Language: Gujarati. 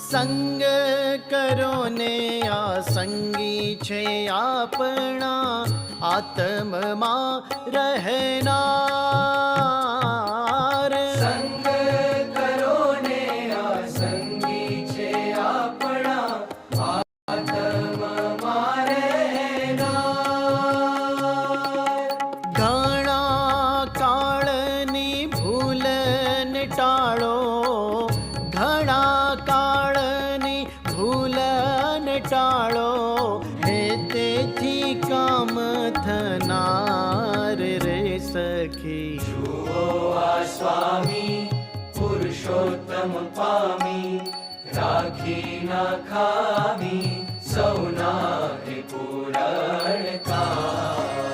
સંગ કરો ને આ સંગી છે આપણા આત્મમાં રહેનાર. સંગ કરો ને આ સંગી છે આપણા આત્મમાં રહેનાર. ઘણા કાળની ભૂલ ને ટાળો, ઘણા કાળની ભૂલ ને ટાળો, હે તેથી કામ થનાર રે સખી. જુઓ આ સ્વામી પુરુષોત્તમ પામી, રાખી ના ખામી સૌના હે પૂરણ કામી.